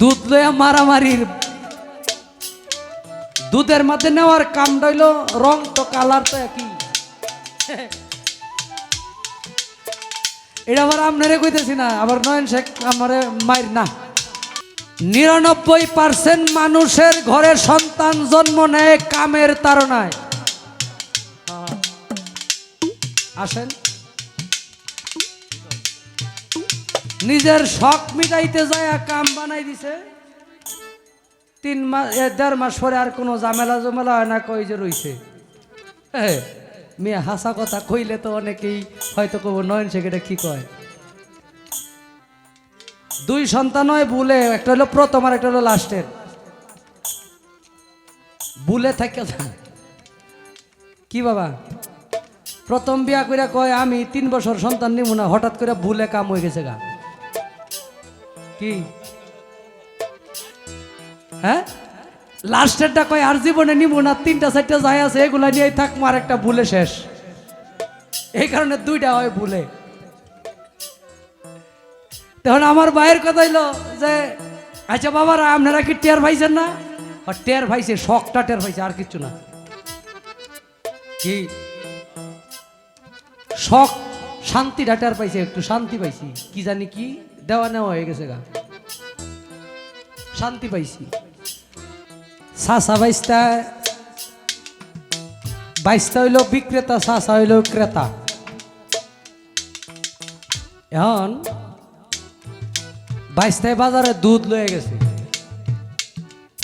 দুধ লইয়া মারামারির দুধের মধ্যে নেওয়ার কাম রইল রং তো কালার তো একই। এটা আবার আপনারে কইতেছি না, আবার নয়ন শেখ আমারে মাইর না। ৯৯% মানুষের ঘরে সন্তান জন্ম নেয় কামের তাড়নায়। আসেন, নিজের শখ মিটাইতে যায় কাম বানাই দিছে। ৩ মাস ১.৫ মাস পরে আর কোনো ঝামেলা জমেলা হয় না, কই যে রইছে। মেয়ে হাসা কথা কইলে তো অনেকেই হয়তো কব নয়ন শেখ এটা কি কয়। ২ সন্তান হয় বুলে, একটা হলো প্রথম আর একটা হলো লাস্টের। বুলে থাকে কি বাবা, প্রথম বিয়া করে কয় আমি ৩ বছর সন্তান নিব না, হঠাৎ করে বুলে কাম হয়ে গেছে গা। কি হ্যাঁ, লাস্টেরটা কয় আর জীবনে নিব না, ৩টা ৪টা যাই আছে এগুলা নিয়ে থাকবো, আর একটা ভুলে শেষ। এই কারণে 2টা হয় ভুলে। তখন আমার ভাইয়ের কথা হইলো যে আচ্ছা বাবারা আপনারা কি টের পাইছেন না? আর টের পাইছে, শখটা টের পাইছে, আর কিচ্ছু না। কি শখ, শান্তিটা টের পাইছে, একটু শান্তি পাইছি, কি জানি কি দেওয়া নেওয়া হয়ে গেছে গা, শান্তি পাইছি। সাসা বাইশটা হইল বিক্রেতা, সাসা হইল ক্রেতা। এখন বাইশটায় বাজারে দুধ লয়ে গেছে,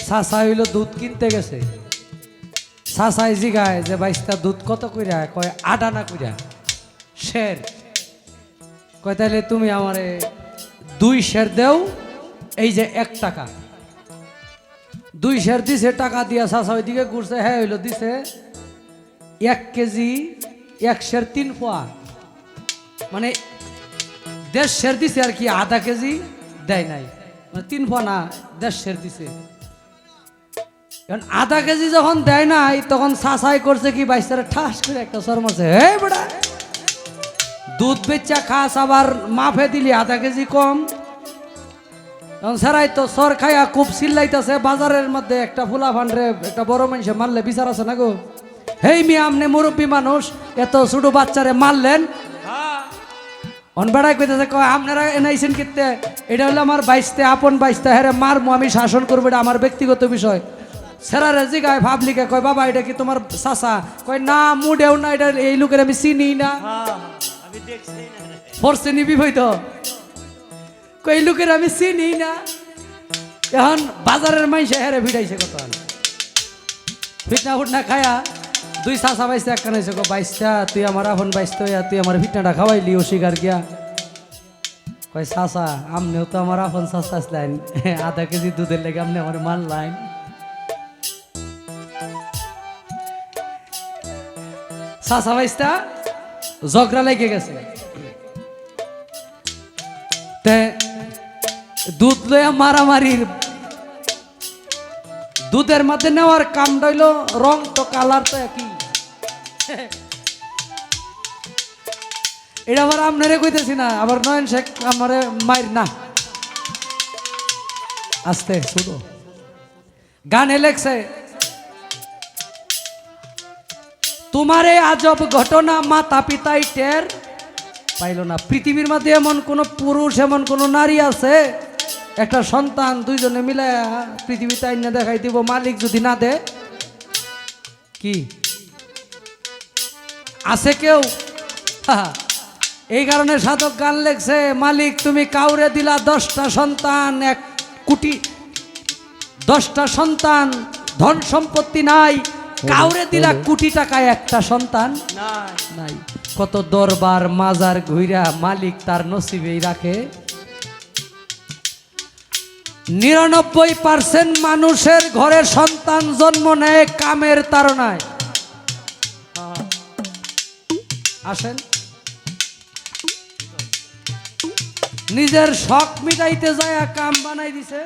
সাসা হইল দুধ কিনতে গেছে। সাসাই জিগায় যে বাইশটা দুধ কত কইরা? কয় ৮ আনা কইরা শের। কয় তাইলে তুমি আমারে 2 শের দেও, এই যে 1 টাকা। 2 শের দিছে, টাকা দিয়া সাসা ওইদিকে ঘুরছে। হ্যাঁ হইলো দিছে 1 কেজি 1 শের 3 পোয়া, মানে 1.5 শের দিছে আর কি, আধা কেজি দেয় নাই, মানে 3 পোয়া না 1.5 শের দিছে। আধা কেজি যখন দেয় নাই তখন সাসাই করছে কি, বাইশটারে ঠাস করে একটা সর মারছে। হে বেটা, দুধ বেচা খাস, আবার মাফে দিলি আধা কেজি কম। সেরাই তো সর খাইয়া খুব চিল্লাইতেছে। বাজারের মধ্যে একটা ফুলা ফান্ডরে একটা বড় মানুষে মারলে বিচার আছে না গো? হেই মিয়া, আপনি মুরব্বী মানুষ, এত ছোট বাচ্চারে মারলেন। অনবেড়াই কইতেছে, কয় আপনারা এনাইছেন কিতে? এটা হলো আমার বাইশতে আপন বাইশতে, হ্যাঁ মারমু, আমি শাসন করবো, এটা আমার ব্যক্তিগত বিষয়। সেরারে জিগায় ভাবলিকে, কয় বাবা এটা কি তোমার চাচা? কয় না, মুডেও না, এটা এই লোকের আমি চিনি না। পড়ছে নিবি হইতো, কই এই লোকের আমি চিনি না। এখন বাজারের মাইসে হেরে ভিড়াইছে কত, ফিটনা ফুটনা খায়া 2 চাচা বাইশতে একখান হয়েছে। বাইশটা তুই আমার আপন বাইশতে, তুই আমার ফিটনাটা খাওয়াইলি অস্বীকার গিয়া। কয় চাচা আমনেও তো আমার আপন চাচা আসলেন, আধা কেজি দুধের লেগে আপনি আমার মারলেন। চাচা বাইশটা ঝগড়া লেগে গেছে। দুধ লইয়া মারামারির দুধের মধ্যে নেওয়ার কাম রইল রং তো কালার তো একই। এটা আবার আপনারে কইতেছি না, আবার নয়ন শেখ আমারে মাইর না। আস্তে শুনো, গানে লেখছে তোমারে আজব ঘটনা মাতা পিতাই টের পাইল না। পৃথিবীর মধ্যে এমন কোন পুরুষ, এমন কোন নারী আছে, একটা সন্তান দুইজনে মিলে পৃথিবীতে আইনা দেখাই দিব, মালিক যদি না দে? কি আছে কেউ? এই কারণে সাধক গান লেখছে, মালিক তুমি কাউরে দিলা 10টা সন্তান, 1 কোটি 10টা সন্তান, ধন সম্পত্তি নাই, কাউরে দিলা কোটি টাকায় একটা সন্তান নাই। কত দরবার মাজার ঘুইরা মালিক তার নসিবেই রাখে। ৯৯% মানুষের ঘরে সন্তান জন্ম নেয় কামের তাড়নায়। আসেন, নিজের শখ মিটাইতে যায় কাম বানাই দিছে।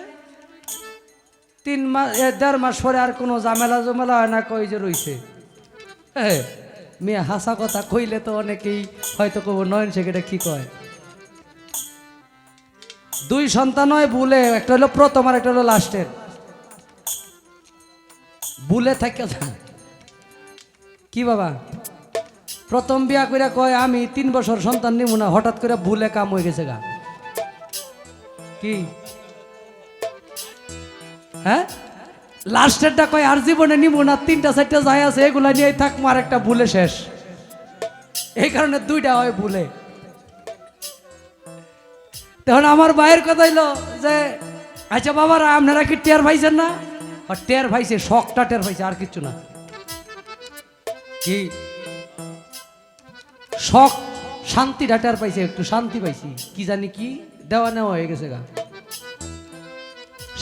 3 মাস ১.৫ মাস পরে আর কোনো ঝামেলা জমেলা হয় না, কই যে রইছে। মেয়ে হাসা কথা কইলে তো অনেকেই হয়তো কব নয়ন শেখ এটা কি কয়। দুই সন্তান হয় ভুলে, একটা হলো প্রথম আর একটা হলো লাস্টের। ভুলে থাকে কি বাবা, প্রথম বিয়া করে কয় আমি 3 বছর সন্তান নিব না, হঠাৎ করে ভুলে কাম হয়ে গেছে গা। কি হ্যাঁ, লাস্টেরটা কয় আর জীবনে নিব না, 3টা 4টা যাই আছে এগুলা নিয়ে থাকবো, আর একটা ভুলে শেষ। এই কারণে 2টা হয় ভুলে। তখন আমার ভাইয়ের কথা হইলো যে আচ্ছা বাবারা আপনারা কি টের পাইছেন না? আর টের পাইছে, শখটা টের পাইছে, আর কিছু না। কি শখ, শান্তিটা টের পাইছে, একটু শান্তি পাইছি, কি জানি কি দেওয়া নেওয়া হয়ে গেছে গা,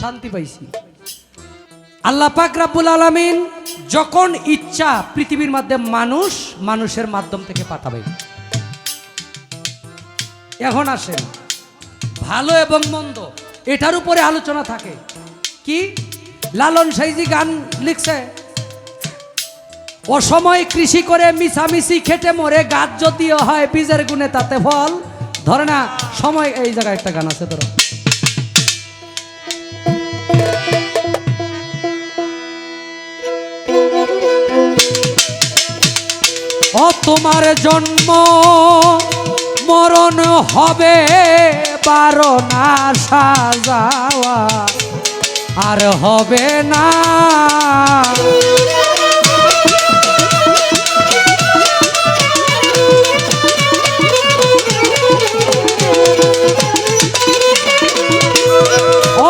শান্তি পাইছি। আল্লাহ পাক রব্বুল আলামিন যখন ইচ্ছা পৃথিবীর মধ্যে মানুষের মাধ্যম থেকে পাঠাবে। এখন আসেন, ভালো এবং মন্দ এটার উপরে আলোচনা থাকে। কি লালন সাইজি গান লিখছে, অসময় কৃষি করে মিছামিছি খেটে মরে, গাছ যদিও হয় বীজের গুণে তাতে ফল ধরে না। সময়, এই জায়গায় একটা গান আছে ধরো, ও তোমার জন্ম মরণ হবে 12 না সাজাওয়া, আর হবে না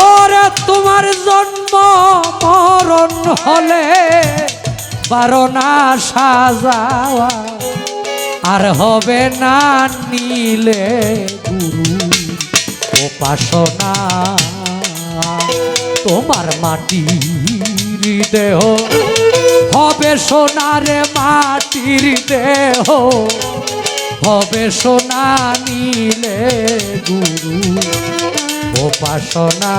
ওরে তোমার জন্ম মরণ হলে 12 না সাজাওয়া, আর হবে না নীলে গুরু উপাসনা। তোমার মাটির দেহ হবে সোনারে, মাটির দেহ হবে সোনা, নীলে গুরু উপাসনা।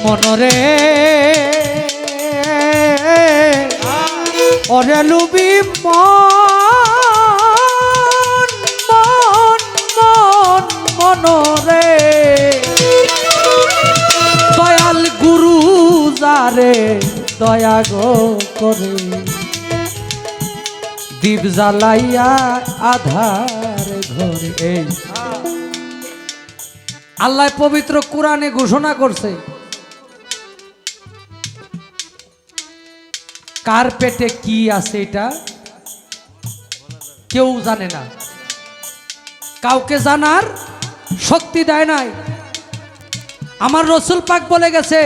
মনরে ওরে লুবি মন মন মন মনরে, দয়াল গুরু যারে দয়া গো করে, দীপ জ্বালাইয়া আধার ঘরে। এই আল্লাহ পবিত্র কোরআনে ঘোষণা করছে, কার পেটে কি আছে এটা কেউ জানে না, কাউকে জানার শক্তি দেয় নাই। আমার রসুল পাক বলে গেছে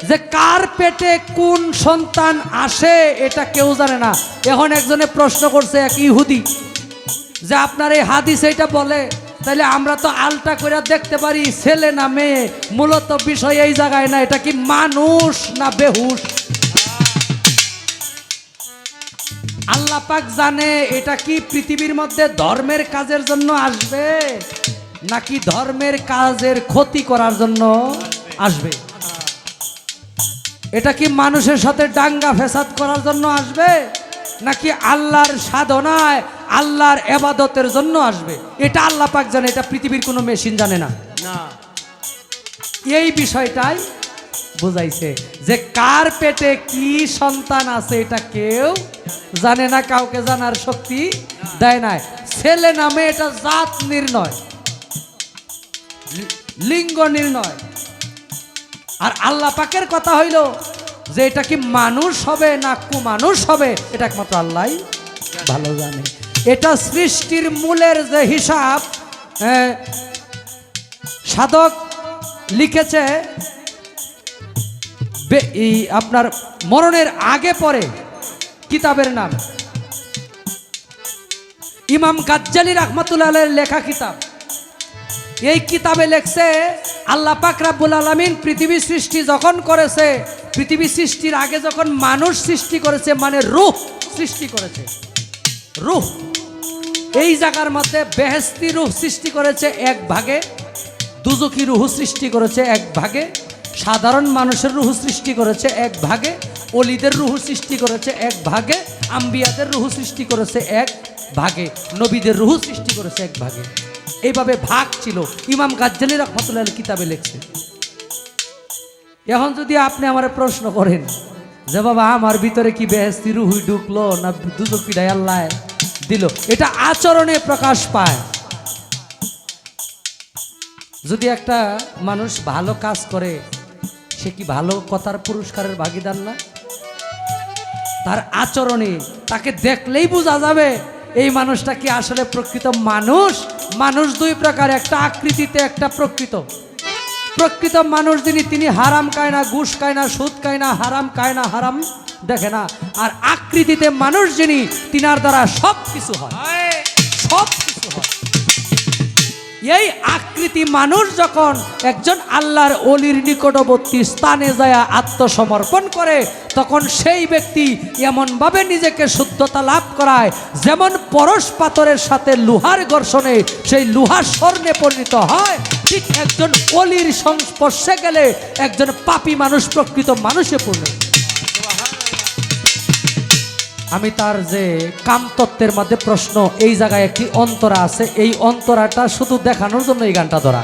যে কার পেটে কোন সন্তান আসে এটা কেউ জানে না। এখন একজনে প্রশ্ন করছে, এক ইহুদি, যে আপনার এই হাদিস এটা বলে, তাহলে আমরা তো আলটা করে দেখতে পারি ছেলে না মেয়ে, মূলত বিষয় এই জায়গায় না, এটা কি মানুষ না বেহুশ? আল্লাহ পাক জানে এটা কি পৃথিবীর মধ্যে ধর্মের কাজের জন্য আসবে নাকি ধর্মের কাজের ক্ষতি করার জন্য আসবে। এটা কি মানুষের সাথে দাঙ্গা ফেসাদ করার জন্য আসবে নাকি আল্লাহর সাধনায় আল্লাহর ইবাদতের জন্য আসবে, এটা আল্লাহ পাক জানে, এটা পৃথিবীর কোনো মেশিন জানে না। এই বিষয়টাই বুঝাইছে যে কার পেটে কি সন্তান আছে এটা কেউ জানে না, কাউকে জানার শক্তি দেয় নাই। ছেলে নামে এটা জাত নির্ণয়, লিঙ্গ নির্ণয়। আর আল্লাহ পাকের কথা হইল যে এটা কি মানুষ হবে না কুমানুষ হবে এটা একমাত্র আল্লাহই ভালো জানে। এটা সৃষ্টির মূলের যে হিসাব সাধক লিখেছে, আপনার মরণের আগে পরে কিতাবের নাম ইমাম গাজ্জালি রাহমাতুল্লাহ আলাইহির লেখা কিতাব। এই কিতাবে লেখছে আল্লাহ পাক রব্বুল আলামিন পৃথিবী সৃষ্টি যখন করেছে, পৃথিবী সৃষ্টির আগে যখন মানুষ সৃষ্টি করেছে, মানে রূহ সৃষ্টি করেছে। রূহ এই জায়গার মধ্যে বেহেশতি রূহ সৃষ্টি করেছে এক ভাগে, দুজকি রূহ সৃষ্টি করেছে এক ভাগে, সাধারণ মানুষের রূহ সৃষ্টি করেছে এক ভাগে, অলিদের রূহ সৃষ্টি করেছে এক ভাগে, আম্বিয়াদের রূহ সৃষ্টি করেছে এক ভাগে, নবীদের রূহ সৃষ্টি করেছে এক ভাগে। এইভাবে ভাগ ছিল। ইমাম গাজ্জালী রাহমাতুল্লাহ আলাইহি কিতাবে লিখছে। এখন যদি আপনি আমার প্রশ্ন করেন যে বাবা আমার ভিতরে কি বেহেশতি রূহ ঢুকলো না দুজকিটাই আল্লাহ দিল, এটা আচরণে প্রকাশ পায়। যদি একটা মানুষ ভালো কাজ করে সে কি ভালো কথার পুরস্কারের ভাগিদার না? তার আচরণে তাকে দেখলেই বোঝা যাবে এই মানুষটা কি আসলে প্রকৃত মানুষ। মানুষ দুই প্রকার, একটা আকৃতিতে, একটা প্রকৃত। প্রকৃত মানুষ যিনি তিনি হারাম খায় না, ঘুষ খায় না, সুদ খায় না, হারাম খায় না, হারাম দেখে না। আর আকৃতিতে মানুষ যিনি তিনার দ্বারা সব কিছু হয়, সব কিছু হয়। এই আকৃতি মানুষ যখন একজন আল্লাহর অলির নিকটবর্তী স্থানে যায় আত্মসমর্পণ করে, তখন সেই ব্যক্তি এমনভাবে নিজেকে শুদ্ধতা লাভ করায় যেমন পরশ পাথরের সাথে লোহার ঘর্ষণে সেই লোহা স্বর্ণে পরিণত হয়, ঠিক একজন অলির সংস্পর্শে গেলে একজন পাপী মানুষ প্রকৃত মানুষে পূর্ণ। আমি তার যে কামতত্ত্বের মধ্যে প্রশ্ন, এই জায়গায় একটি অন্তরা আছে, এই অন্তরাটা শুধু দেখানোর জন্য এই গানটা ধরা।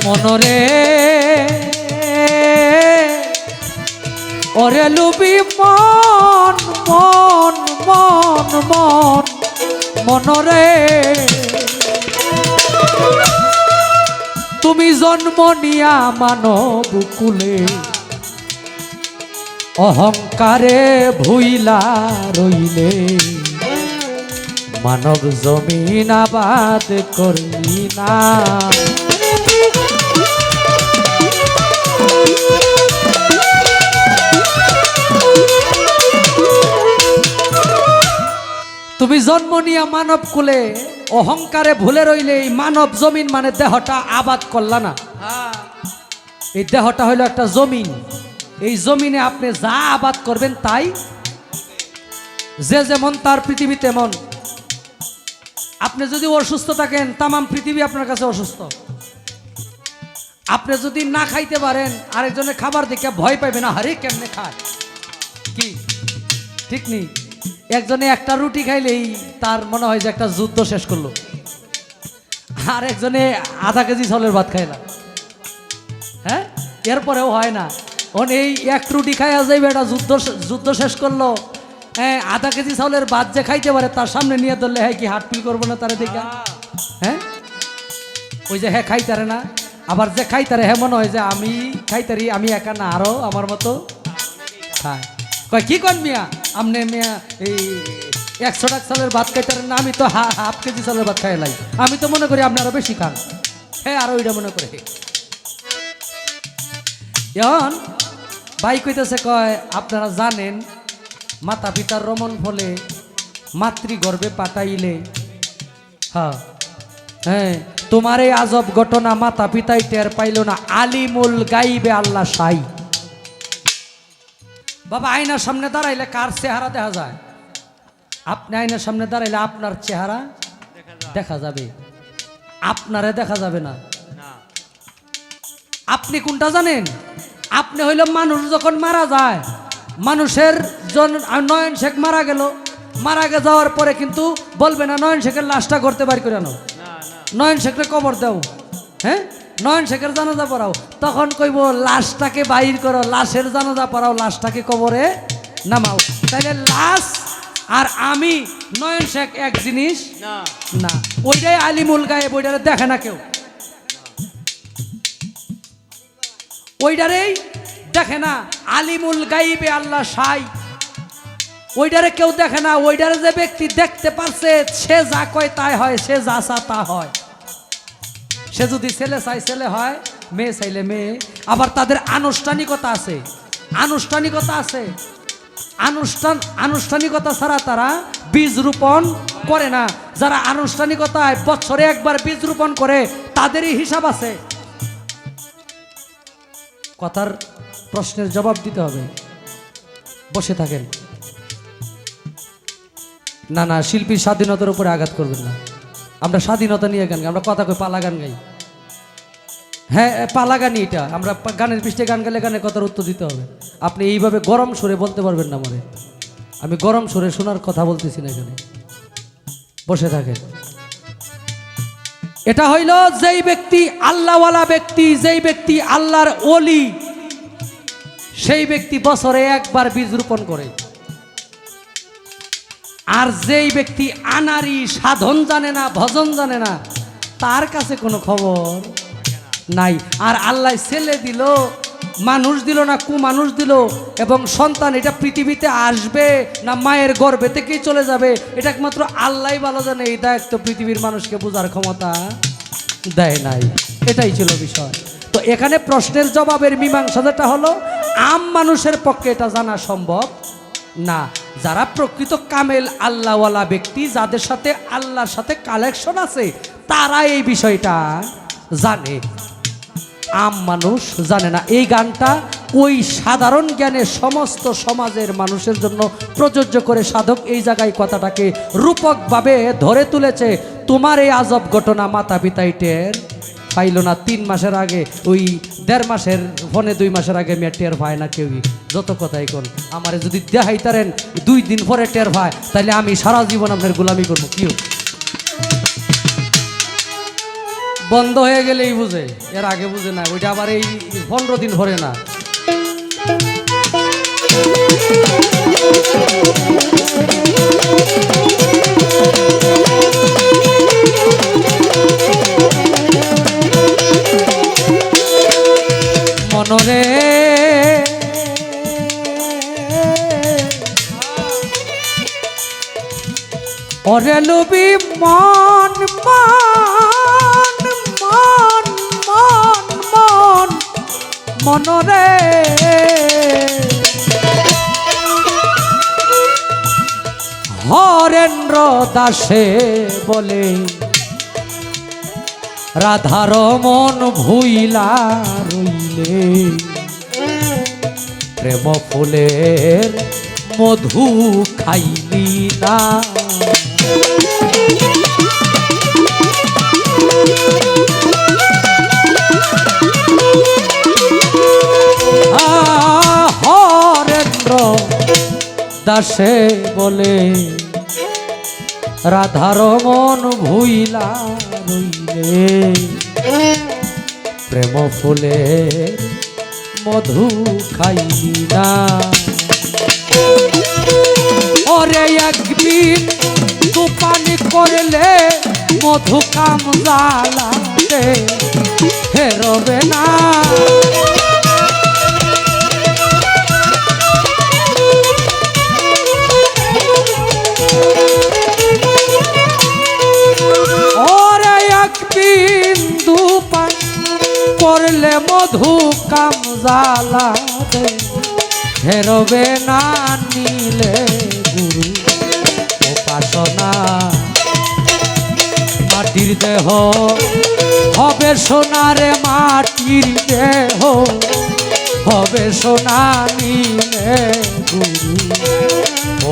মনরে ওরে লুবি মন মন মন মন মনরে, তুমি জন্ম নিয়া মানব কুলে অহংকারে ভুইলা রইলে, মানব জমিন আবাদ করলি না। তুমি জন্ম নিয়া মানব কুলে অহংকারে ভুলে রইলে, এই মানব জমিন মানে দেহটা আবাদ করলা না। এই দেহটা হইল একটা জমিন, এই জমিনে আপনি যা আবাদ করবেন তাই, যে যেমন তার পৃথিবী তেমন। আপনি যদি অসুস্থ থাকেন, তামাম পৃথিবী আপনার কাছে অসুস্থ। আপনি যদি না খাইতে পারেন, আরেকজনের খাবার দেখে ভয় পাইবে না, হারে কেমনে খায়, কি ঠিক নেই? একজনে একটা রুটি খাইলেই তার মনে হয় যে একটা যুদ্ধ শেষ করলো, আর একজনে আধা কেজি চাউলের ভাত খায় না। হ্যাঁ, এরপরেও হয় না। এই এক রুটি খাইয়া যাইবে এটা যুদ্ধ শেষ করলো। হ্যাঁ, আধা কেজি চাউলের ভাত যে খাইতে পারে তার সামনে নিয়ে ধরলে হ্যাঁ কি হার্ট ফিল করবো না তারা দেখা? হ্যাঁ, ওই যে হ্যাঁ খাইতারে না, আবার যে খাইতারে হ্যাঁ মনে হয় যে আমি খাইতারি, আমি একা না আরো আমার মতো খায়। কয় কি কন মিয়া, আপনি মিয়া এই 100 টাকা চালের ভাত খাইতারেন না, আমি তো হাফ কেজি চালের ভাত খাই লাই, আমি তো মনে করি আপনারা বেশি খান। হ্যাঁ, আরো ওইটা মনে করে। এখন ভাই কইতেছে, কয় আপনারা জানেন মাতা পিতার রমণ ফলে মাতৃগর্ভে পাঠাইলে, হ্যাঁ হ্যাঁ, তোমার এই আজব ঘটনা মাতা পিতাই টের পাইল না, আলিমুল গাইবে আল্লাহ সাই। বাবা আয়নার সামনে দাঁড়াইলে কার চেহারা দেখা যায়? আপনি আয়নার সামনে দাঁড়াইলে আপনার চেহারা দেখা যাবে, আপনারে দেখা যাবে না। আপনি কোনটা জানেন? আপনি হইল মানুষ যখন মারা যায়, মানুষের নয়ন শেখ মারা গেল, মারা যাওয়ার পরে কিন্তু বলবে না নয়ন শেখের লাশটা করতে পারি করে আনো, নয়ন শেখরে কবর দাও, হ্যাঁ নয়ন শেখের জানাজা পড়াও। তখন কইব লাশটাকে বাইর করো, লাশের জানাজা পড়াও, লাশটাকে কবরে নামাও। তাইলে লাশ আর আমি নয়ন শেখ এক জিনিস না। ওইটাই আলিমুল গায়েব, ওইটারে দেখে না কেউ, ওইটারেই দেখে না। আলিমুল গাইবে আল্লাহ সাই, ওইটারে কেউ দেখে না। ওইটারে যে ব্যক্তি দেখতে পারছে সে যা কয় তাই হয়, সে যা চা তা হয়। সে যদি ছেলে চাই ছেলে হয়, মেয়ে চাইলে মেয়ে। আবার তাদের আনুষ্ঠানিকতা আছে, আনুষ্ঠানিকতা আছে। আনুষ্ঠানিকতা ছাড়া তারা বীজ রোপণ করে না, যারা আনুষ্ঠানিকতায় বছরে একবার বীজ রোপণ করে, তাদেরই হিসাব আছে। কথার প্রশ্নের জবাব দিতে হবে। বসে থাকেন না, না, শিল্পীর স্বাধীনতার উপরে আঘাত করবেন না। আমরা স্বাধীনতা নিয়ে গান গাই, আমরা কথা কই পালা গান গাই। হ্যাঁ, পালা গানই এটা। আমরা গানের পৃষ্ঠে গান গাইলে গানের কথার উত্তর দিতে হবে। আপনি এইভাবে গরম সুরে বলতে পারবেন না আমারে। আমি গরম সুরে শোনার কথা বলতেছি না এখানে। বসে থাকেন। এটা হইল যেই ব্যক্তি আল্লাহওয়ালা ব্যক্তি, যেই ব্যক্তি আল্লাহর ওলি, সেই ব্যক্তি বছরে একবার বীজ রোপণ করে। আর যেই ব্যক্তি আনারি, সাধন জানে না, ভজন জানে না, তার কাছে কোনো খবর নাই। আর আল্লাহ ছেলে দিল, মানুষ দিল না মানুষ দিল, এবং সন্তান এটা পৃথিবীতে আসবে না মায়ের গর্ভে থেকেই চলে যাবে, এটা একমাত্র আল্লাহ ভালো জানে। এই দায়িত্ব পৃথিবীর মানুষকে বোঝার ক্ষমতা দেয় নাই। এটাই ছিল বিষয়। তো এখানে প্রশ্নের জবাবের মীমাংসা যেটা হলো, আম মানুষের পক্ষে এটা জানা সম্ভব না। যারা প্রকৃত কামেল আল্লাহওয়ালা ব্যক্তি, যাদের সাথে আল্লাহর সাথে কালেকশন আছে, তারা এই বিষয়টা জানে। আম মানুষ জানে না। এই গানটা ওই সাধারণ জ্ঞানে সমস্ত সমাজের মানুষের জন্য প্রযোজ্য করে সাধক এই জায়গায় কথাটাকে রূপকভাবে ধরে তুলেছে। তোমার এই আজব ঘটনা মাতা পিতাই টের পাইল না। 3 মাসের আগে, ওই 1.5 মাসের ফোনে 2 মাসের আগে মেয়ে টের পায় না কেউই। যত কথাই কোন আমারে যদি দেখাইতারেন 2 দিন পরে টের পায়, তাহলে আমি সারা জীবন আপনার গোলামি করবো। কিউ বন্ধ হয়ে গেলেই বুঝে, এর আগে বুঝে না। ওইটা আবার এই 15 দিন ভরে না। মনরে ওরে লুবি মন মন মন মন মন মনরে হরেন্দ্র দাসে বলে রাধার মন ভুইলা রইলে, প্রেম ফুলের মধু খাইলি না। হরেন্দ্র দাসে বলে রাধার মন ভুইলা রইলে, প্রেম ফুলের মধু খাইলি না। ওরে একদিন তুপানি করলে মধু কাম জ্বালাতে হেরবে না। ওরে একদিন তুপান করলে মধু কাম জ্বালাতে হেরবে না। নিলে গুরু উপাসনা মাটির দেহ হবে সোনারে, মাটির দেহ হবে সোনা। নিলে গুরু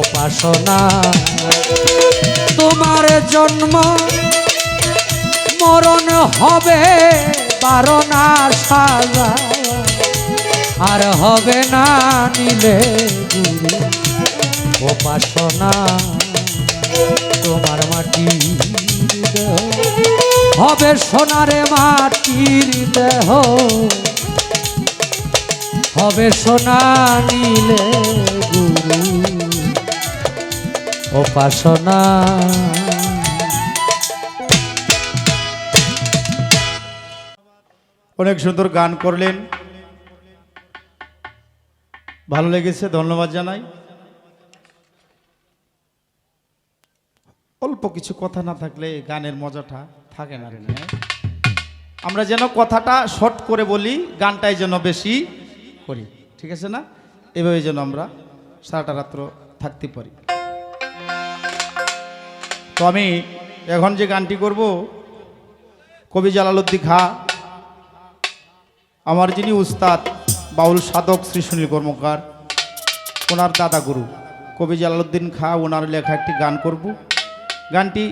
উপাসনা তোমার জন্ম মরণ হবে বারণা সাজা, আর হবে না নিলে গুরু উপাসনা। তোমার মাটির দেহ হবে সোনারে, মাটির দেহ হবে সোনা। নিলে গুরু উপাসনা। অনেক সুন্দর গান করলেন, ভালো লেগেছে, ধন্যবাদ জানাই। অল্প কিছু কথা না থাকলে গানের মজাটা থাকে না। আমরা যেন কথাটা শর্ট করে বলি, গানটাই যেন বেশি করি, ঠিক আছে না? এভাবে যেন আমরা সারাটা রাত্র থাকতে পারি। তো আমি এখন যে গানটি করব কবি জালালউদ্দিন খাঁ, আমার যিনি উস্তাদ বাউল সাধক শ্রী সুনীল কর্মকার, ওনার দাদা গুরু কবি জালালউদ্দিন খাঁ, ওনার লেখা একটি গান করব। গানটি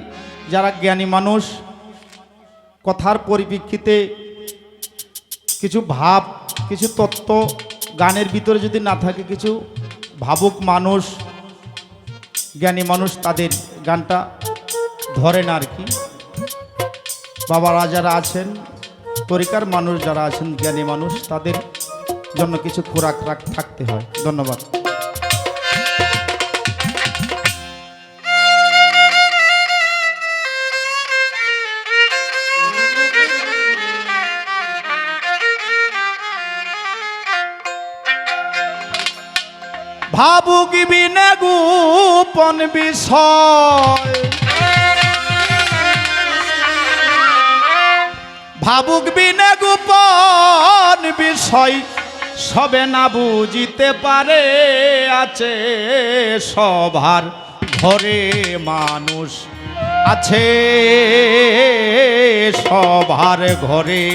যারা জ্ঞানী মানুষ, কথার পরিপ্রেক্ষিতে কিছু ভাব, কিছু তত্ত্ব গানের ভিতরে যদি না থাকে, কিছু ভাবুক মানুষ, জ্ঞানী মানুষ, তাদের গানটা ধরে না আর কি। বাবারা যারা আছেন, তরিকার মানুষ যারা আছেন, জ্ঞানী মানুষ, তাদের জন্য কিছু খোরাক থাকতে হয়। ধন্যবাদ। ভাবুক বিনে গোপন বিষয়, ভাবুক বিনে গোপন বিষয়, সবে না বুঝিতে পারে। আছে সবার ঘরে মানুষ, আছে সবার ঘরে।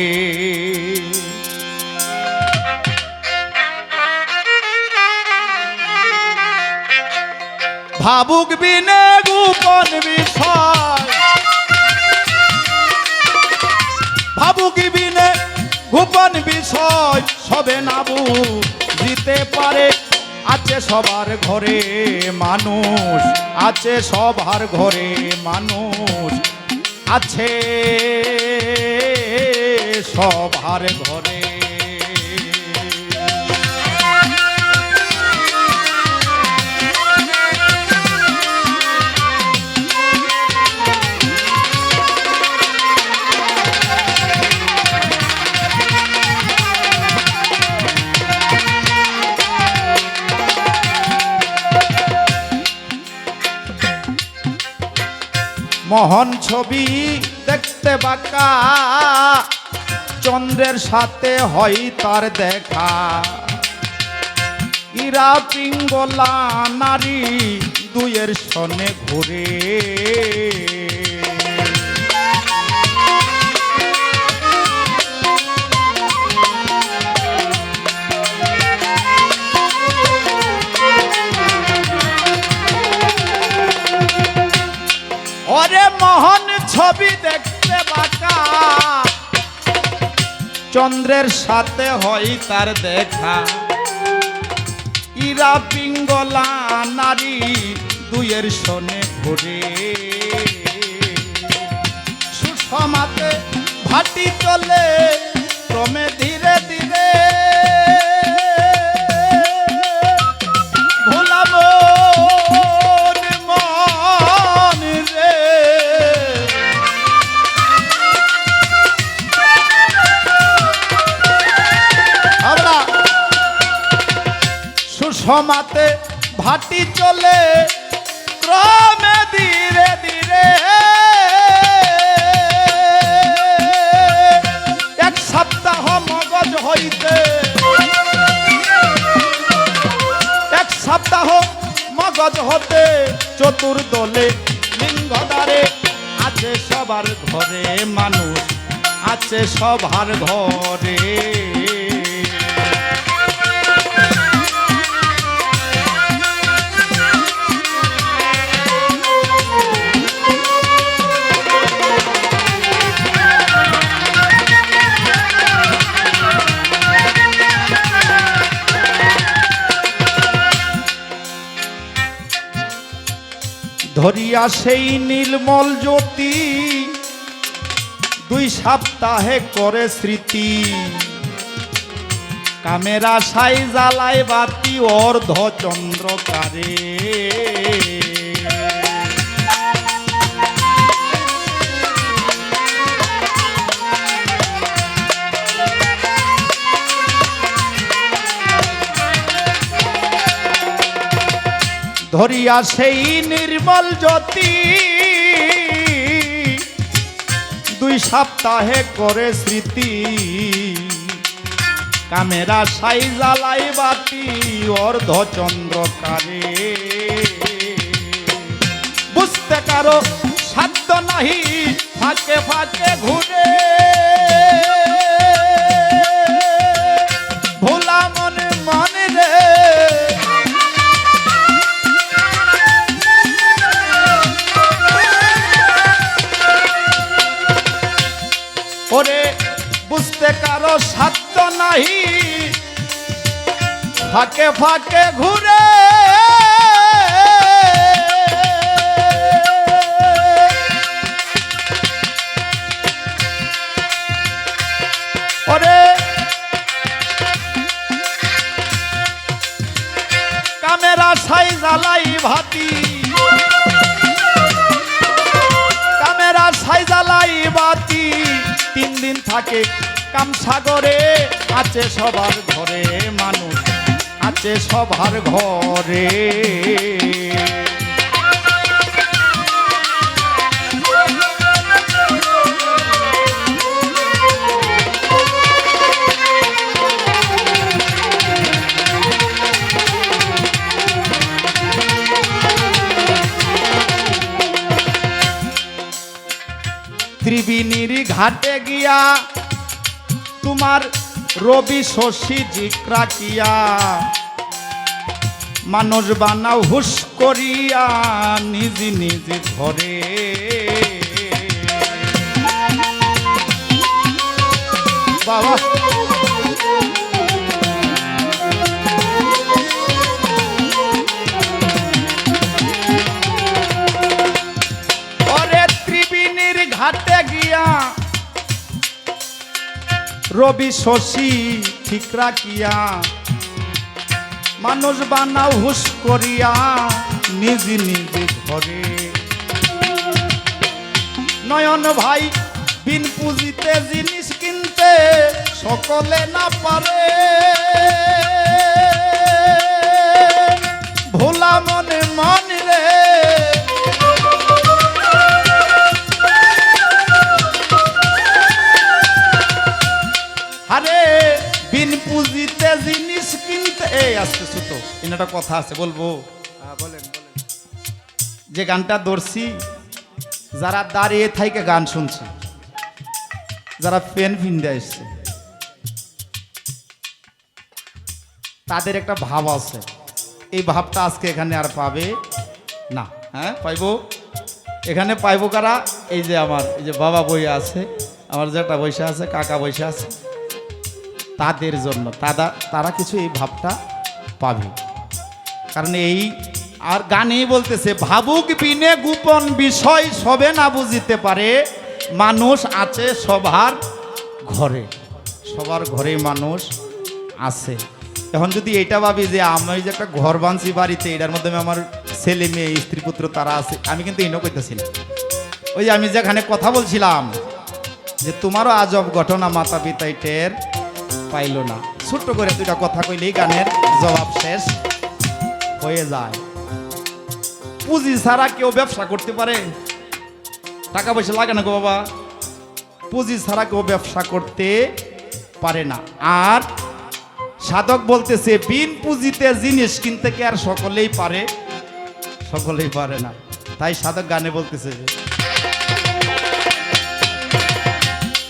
ভাবুক বিনে গোপন বিষয়, ভাবুক বিনে গোপন বিষয়, সবে না বুঝিতে পারে। আছে সবার ঘরে মানুষ, আছে সবার ঘরে মানুষ, আছে সবার ঘরে। মোহন ছবি দেখতে বাঁকা, চন্দ্রের সাথে হয় তার দেখা। ইরা পিঙ্গলা নারী দুয়ের সনে ঘুরে। ওরে মোহন ছবি দেখতে বাঁকা, চন্দ্রের সাথে হয় তার দেখা। ইরা পিঙ্গলা নারী দুয়ের সনে ঘুরে। সুষমাতে ভাটি চলে ক্রমে ধীরে ধীরে। ভোলাবো সমাতে ভাটি চলে ক্রমে ধীরে ধীরে। এক সপ্তাহ মগজ হইতে, এক সপ্তাহ মগজ হতে, চতুর্দলে লিঙ্গদারে। আছে সবার ঘরে মানুষ, আছে সবার ঘরে। ধরিয়া সেই নীলমল জ্যোতি, দুই সপ্তাহে করে স্মৃতি। কামের আশায় জ্বালায় বাতি অর্ধ চন্দ্রকারে। ধরিয়া সেই নির্মল জ্যোতি, দুই সপ্তাহে করে স্মৃতি। কামের আশায় জ্বালাই বাতি অর্ধ চন্দ্রকারে। বুঝতে কারো নাহি ফাঁকে ফাঁকে ঘুরে ভোলা মনে মনে রে ওরে বুঝতে কারো সাধ্য নাহি ফাঁকে ফাঁকে ঘুরে ওরে কামেরা সাই জ্বালাই ভাতি কামেরা সাই জ্বালাই বাতি 3 দিন থাকে কামসাগরে আছে সবার ঘরে মানুষ আছে সবার ঘরে ত্রিবেণীর ঘাটে গিয়া তোমার রবি শশী জিক্রা কিয়া মানুষ বানাও হুশ করিয়া নিজ নিজ ঘরে বাবা ওরে ত্রিবেণীর ঘাটে গিয়া রবি শশী ঠিক রাখিয়া মানুষ বানাও হুশ করিয়া নিজ নিজ ঘরে নয়ন ভাই বিন পুঁজিতে জিনিস কিনতে সকলে না পারে ভোলা মনে মন রে আরে বিন পুঁজিতে জিনিস কিনতে এই আজকে ছোট একটা কথা আছে বলবো বলেন বলেন। যে গানটা ধরছি যারা দাঁড়িয়ে থাইকে গান শুনছে যারা পেন ফিন্দে আসছে তাদের একটা ভাব আছে এই ভাবটা আজকে এখানে আর পাবে না হ্যাঁ পাইবো এখানে পাইবো কারা এই যে আমার এই যে বাবা বই আছে আমার যেটা বৈশা আছে কাকা বৈশা আছে তাদের জন্য তারা কিছু এই ভাবটা পাবে কারণ এই আর গানেই বলতেছে ভাবুক বিনে গোপন বিষয় সবে না বুঝিতে পারে মানুষ আছে সবার ঘরে সবার ঘরে মানুষ আছে এখন যদি এটা ভাবি যে আমি যে একটা ঘর বানছি বাড়িতে এটার মাধ্যমে আমার ছেলে মেয়ে স্ত্রী পুত্র তারা আছে আমি কিন্তু এনও কইতেছি না ওই যে আমি যেখানে কথা বলছিলাম যে তোমারও আজব ঘটনা মাতা পিতাই টের পাইল না ছোট্ট করে দুইটা কথা কইলেই গানের জবাব শেষ হয়ে যায় পুঁজি ছাড়া কেউ ব্যবসা করতে পারে টাকা পয়সা লাগে না গো বাবা পুঁজি ছাড়া কেউ ব্যবসা করতে পারে না আর সাধক বলতেছে বিন পুঁজিতে জিনিস কিনতে কি আর সকলেই পারে সকলেই পারে না তাই সাধক গানে বলতেছে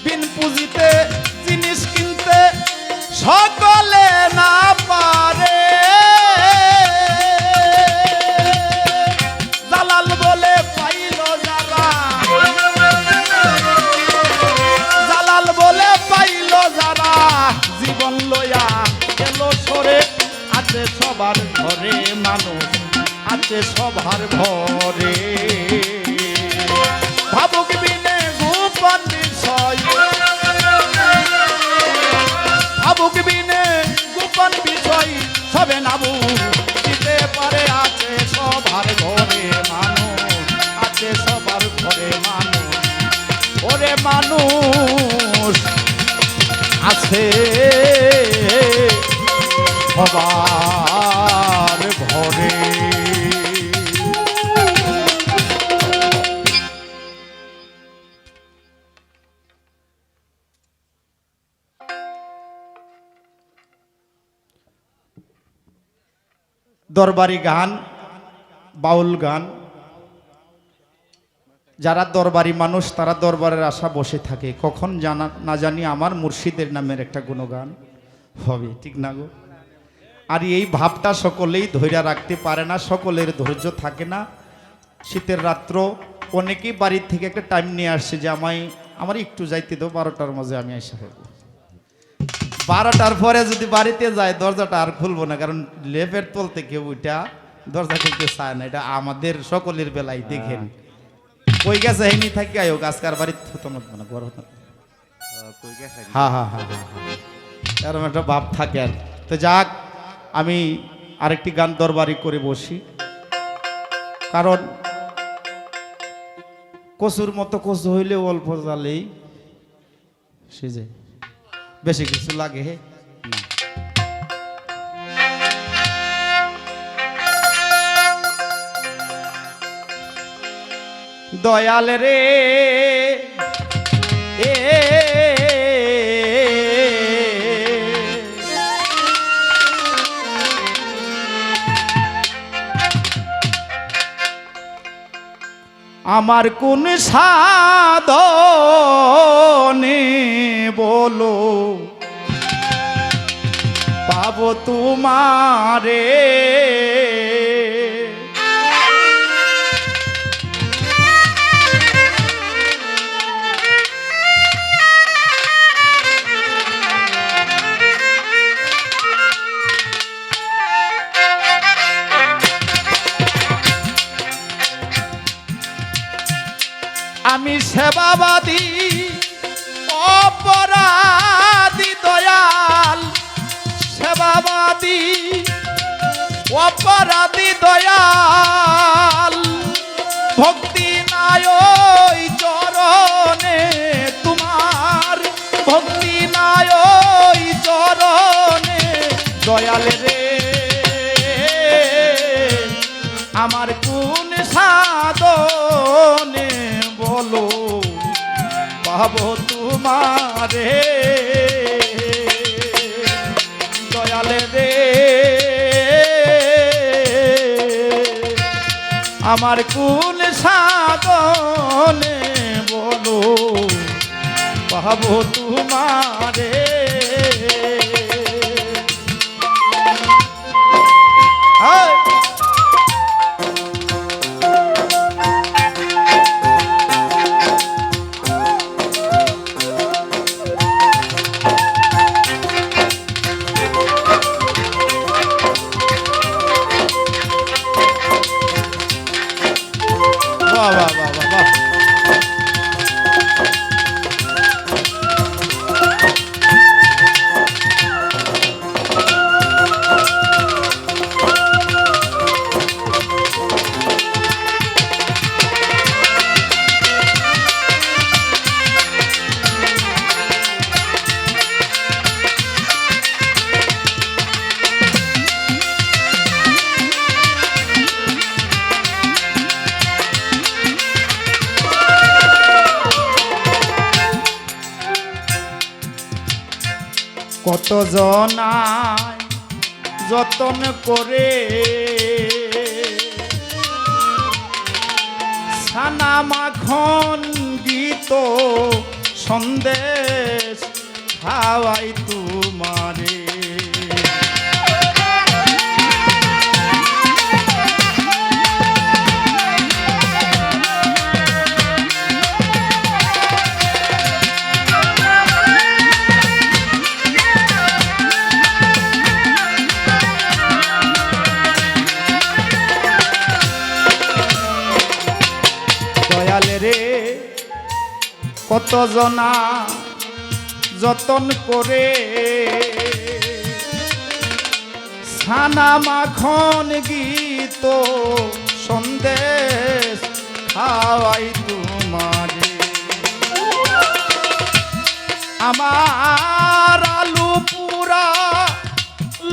বিন পুঁজিতে জিনিস কিনতে সকলে না পারে জালাল বলে পাইল যারা জালাল বলে পাইল যারা জীবন লয়া গেল সরে আছে সবার ঘরে মানুষ আছে সবার ঘরে ভাবুক বিনে গোপন বিষয় ভাবুক বিনে গোপন বিষয় সবে না বুঝতে পারে আছে সবার ঘরে মানুষ আছে সবার ঘরে মানুষ ওরে মানুষ আছে সবার ঘরে দরবারি গান বাউল গান যারা দরবারি মানুষ তারা দরবারের আশা বসে থাকে, কখন জানা না জানি আমার মুর্শিদের নামের একটা গুণগান হবে, ঠিক না গো? আর এই ভাবটা সকলেই ধৈর্য রাখতে পারে না, সকলের ধৈর্য থাকে না। শীতের রাত্র অনেকেই বাড়ির থেকে একটা টাইম নিয়ে আসছে যে আমার একটু যাইতে দাও, 12টার মাঝে আমি এসে হবো। 12টার পরে যদি বাড়িতে যায় দরজাটা আর খুলবো না, কারণ লেপের তল থেকে ওইটা দরজা খুলতে চায় না। এটা আমাদের সকলের বেলায় দেখেন, কই গেছে হেনি থাকি আয়ো গাছকার বাড়িতে হতো না বড় হতো। হ্যাঁ হ্যাঁ হ্যাঁ হ্যাঁ হ্যাঁ, এরকম একটা ভাব থাকে আর। তো যাক, আমি আরেকটি গান দরবারি করে বসি, কারণ কচুর মতো কচু হইলে অল্প জালেই সিজে, বেশি কিছু লাগে না। দয়াল রে এ আমার কোন সাধনে বলো পাবো তোমারে, আমি সেবাবাদী অপরাধী দয়াল, সেবাবাদী অপরাধী দয়াল, ভক্তি নাই ওই চরণে তোমার, ভক্তি নাই ওই চরণে দয়াল রে। আমার কোন সাধনে বলো পাবো তোমারে, দয়াল রে। আমার কোন সাধনে বলো পাবো তোমারে। বাহ বাহ বাহ বাহ বাহ। কত জনায় যতন করে ছানা মাখন গীত সন্দেশ খাওয়াই তোমারে, কত জনা যতন করে ছানা মাখন গীত সন্দেশ খাওয়াই তোমারে। আমার আলু পুরা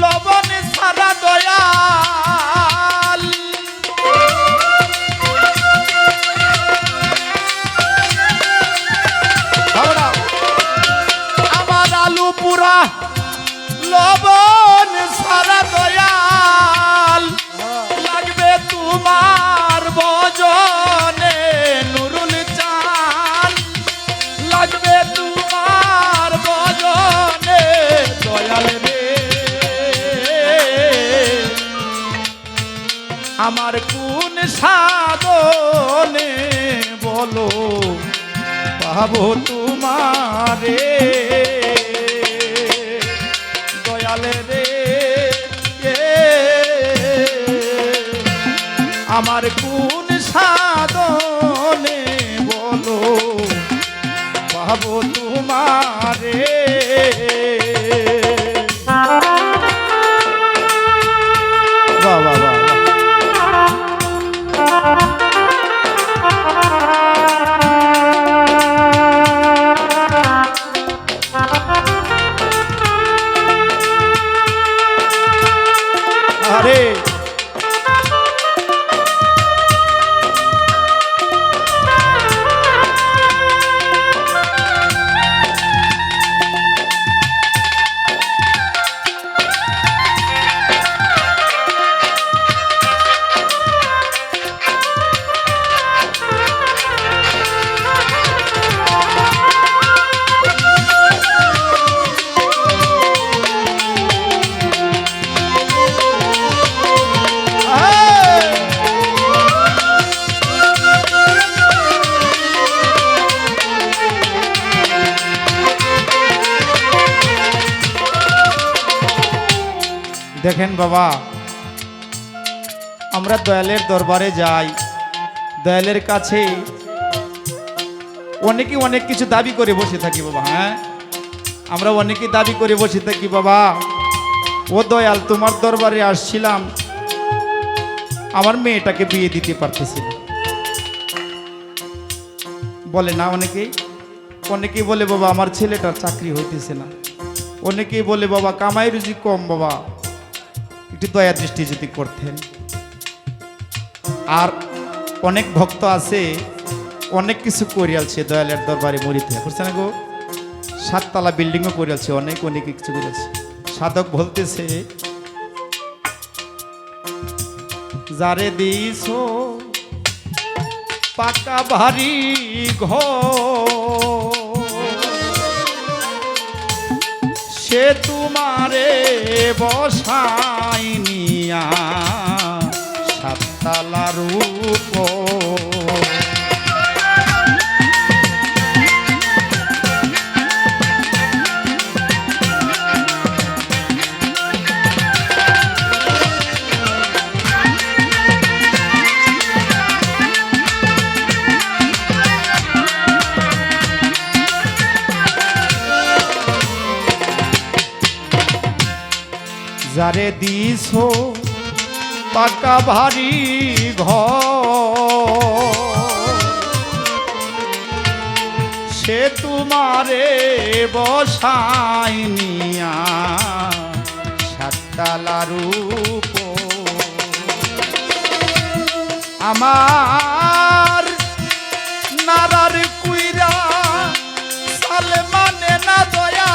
লবণ সারা দয়াল, আমার আলু পুরা লবণ সারা দয়াল, লাগবে তোমার ভজনে নুরুল আমার কোন সাধনে বলো পাবো তোমারে দয়ালে রে আমার কোন সাধনে বলো পাবো তোমারে বাহ বাহ বাহ আরে দেখেন বাবা, আমরা দয়ালের দরবারে যাই, দয়ালের কাছে অনেকে অনেক কিছু দাবি করে বসে থাকি বাবা। হ্যাঁ, আমরা অনেকে দাবি করে বসে থাকি বাবা, ও দয়াল তোমার দরবারে আসছিলাম, আমার মেয়েটাকে বিয়ে দিতে পারতেছি না। বলে না অনেকেই, অনেকেই বলে বাবা আমার ছেলেটার চাকরি হইতেছে না, অনেকেই বলে বাবা কামাই রুজি কম, বাবা একটু দয়া দৃষ্টি যদি করতেন। আর অনেক ভক্ত আছে অনেক কিছু করিয়ালছে দয়ালের দরবারে মরিতে করছে না গো, 7 তলা বিল্ডিংও করিয়ালছে, অনেক অনেক কিছু করিয়ালছে। সাধক বলতেছে যারে দিছো পাকা ভারী ঘর সে তোমারে বসাই নিয়া 7 তলার উপর। যারে দিছো পাকা ভারী ঘর সে তোমারে বসাই নিয়া 7 তলার উপর। আমার নারার কুইরা সালে মানে না দয়া,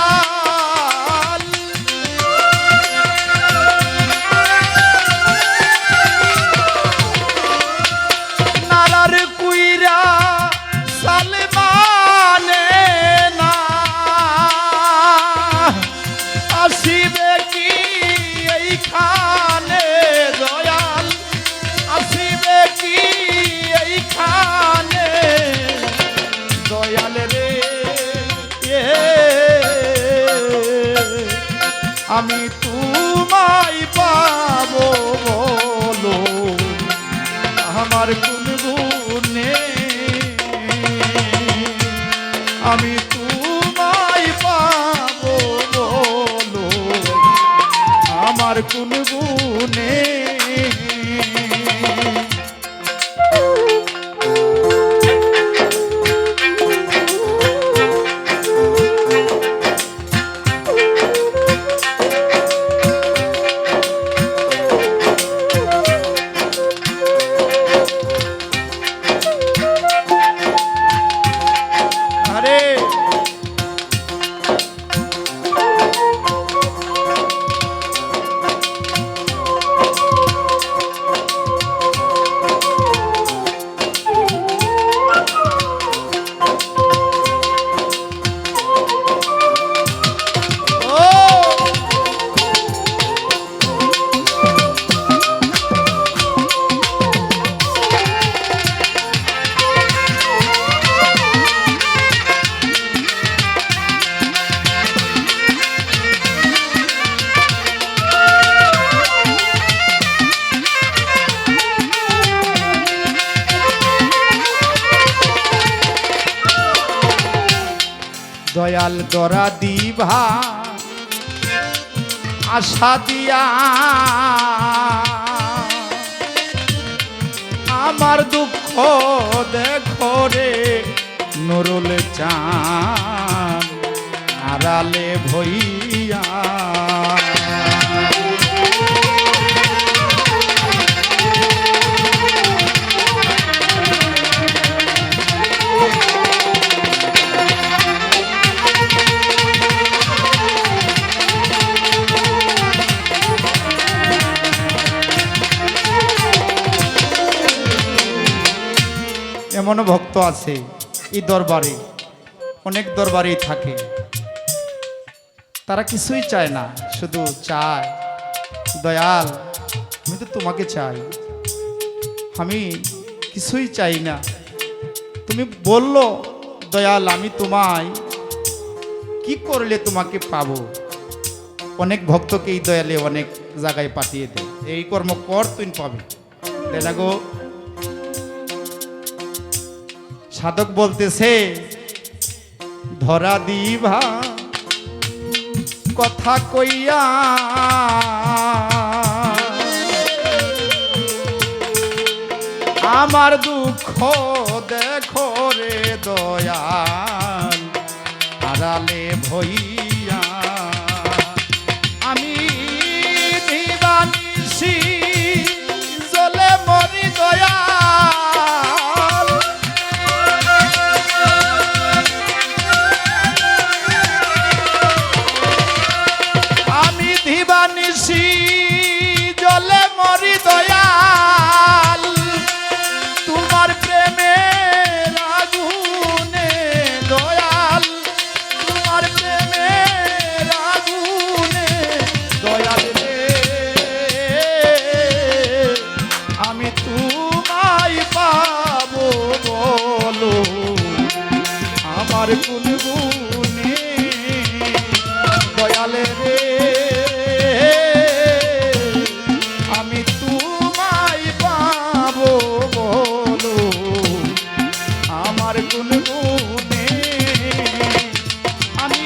আমি তোমায় পাবো বলো আমার কোন গুণে, আমি তোমায় পাবো বলো আমার কোন গুণে। দয়াল দরা দিভা আশা দিয়া আমার দুঃখ দেখো রে নুরুল চাঁদ আড়ালে ভইয়া এমনও ভক্ত আছে এই দরবারে, অনেক দরবারেই থাকে, তারা কিছুই চায় না, শুধু চায় দয়াল আমি তো তোমাকে চাই, আমি কিছুই চাই না, তুমি বললো দয়াল আমি তোমায় কি করলে তোমাকে পাবো। অনেক ভক্তকে এই দয়ালে অনেক জায়গায় পাঠিয়ে দেয়, এই কর্ম কর তুই পাবে, তাই না গো। সাধক বলতেছে ধরা দিভা কথা কইয়া আমার দুঃখ দেখো রে দয়াল আড়ালে ভইয়া আমি দিবানিশি জ্বলে মরি দয়াল আমি দিবানিশি জ্বলে মরি দয়াল তোমার প্রেমের আগুনে দয়াল তোমার প্রেমের আগুনে দয়াল রে আমি তোমায় পাবো বলো আমার কোন গুণে দয়াল রে আমি তোমায় পাবো বলো আমার কোন গুণে আমি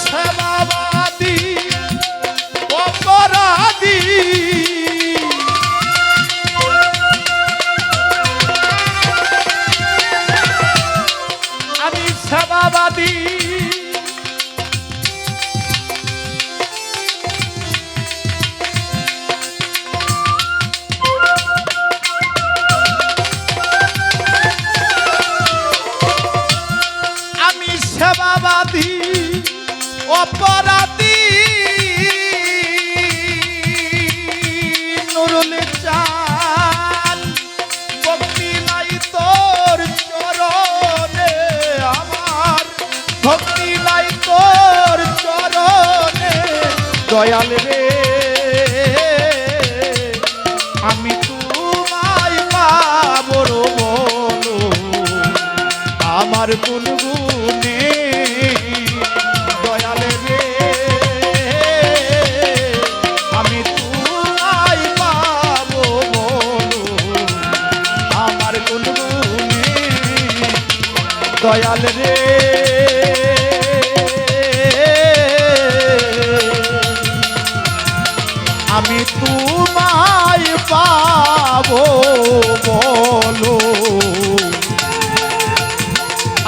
সেবাবাদী অপরাধী আমি সেবাবাদী আমি সেবাবাদী অপরাধী নুরুল চাঁদ ভক্তি নাই তোর চরণে আমার ভক্তি নাই তোর চরণে দয়াল রে আমি তোমায় পাবো বলো আমার কোন গুণে দয়াল রে আমি তোমায় পাবো বলো আমার কোন গুণে দয়াল রে আমি তোমায় পাবো বলো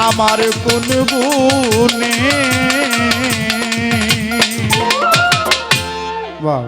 আমার কোন গুণে। বাহ।